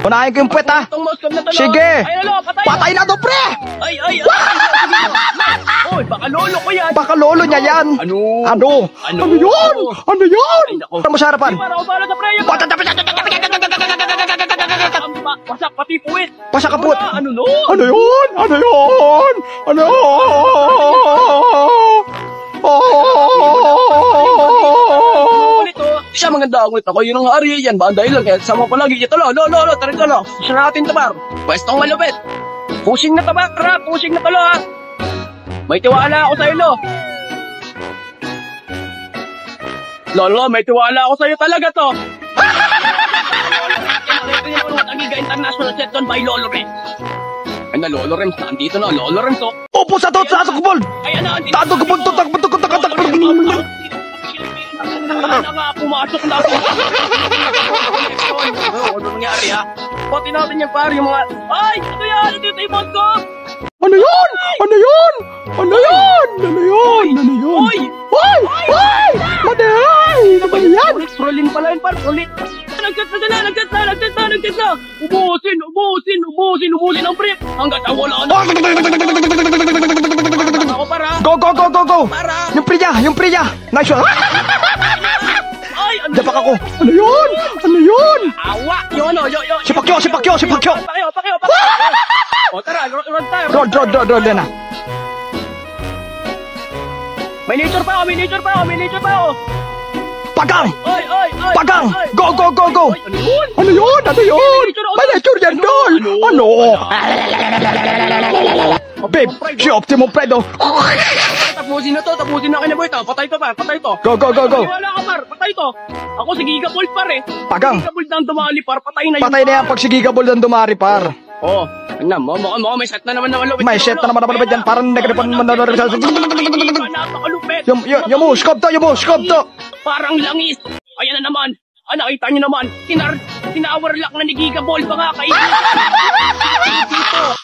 Unahin ko yung puwet, ha? Itong mouse cam na talo. Sige. Ay, lolo, patay. Patay na to, pre! Ay. Oy, baka lolo ko yan. Baka lolo niya yan. Ano? Ano? Ano yun? Ano yun? Ay, nako. Ano mo sa harapan? Di para upala sa preyo. Wasak pati puwit. Pasak ka puwet. Ano no? Ano yun? Ano yun? Ano Ulit oh. Siya maganda ulit ako. Yun ang hari yan. Ba ang dahilan kaya sama ko lagi. Ito lo. Tara lo. Siya natin tabar. Pwestong malupit. Pusing na tabar ha. Pusing na talo ha. May tiwala ako sa'yo lo. Lolo, may tiwala ako sa'yo talaga to. Agiga International set doon by Lolo Rems. Ay na Lolo Rems, nandito na Lolo Rems oh. Upo sa to, sa kubol! Ay ano, andito. Tato kubol to, takbo. Ano nga, pumasok na ako. Ano nangyari ha? Pati natin yung pare yung mga... Ay, ito yan, ito yung boss ko. Ano yun? Ano yun? Ano yun? Ano yun? Ano yun? Uy! Uy! Uy! Maday! Ano ba yan? Trolling pala yun, par. Trolling. Nagchat na. Ubusin ang brief. Hanggat wala na. Ako para. Go! Para. Yung priya! Nice one! Ay, ano? Dapak ako! Ano yun? Ano yun? Awa! Yung ano, Si Pacquiao! Pakyo! O tara, run tayo. Road na. May nature pa ako. Pagang! Oy! Pagang! Go! Oy, ano yun? Ano yun? Manager yan doon! Ano? Babe, si Optimum Predo! Tapusin na kanya boy. Patay to. Go! Wala ka par, patay to. Ako si Gigabolt par eh. Pagang! Gigabolt na ang dumali par, patay na yun. Patay na yan pag si Gigabol ng dumari, par. Oo. Ano, mo, may set na naman lupit. May set na naman dyan. Parang nagripan naman na rin sa... Napakalupit. Yung mo, scope to! Parang langis. Ayan na naman. Nakita niyo naman. Tinawarlock na ni Gigabolt pa nga kay... Dito.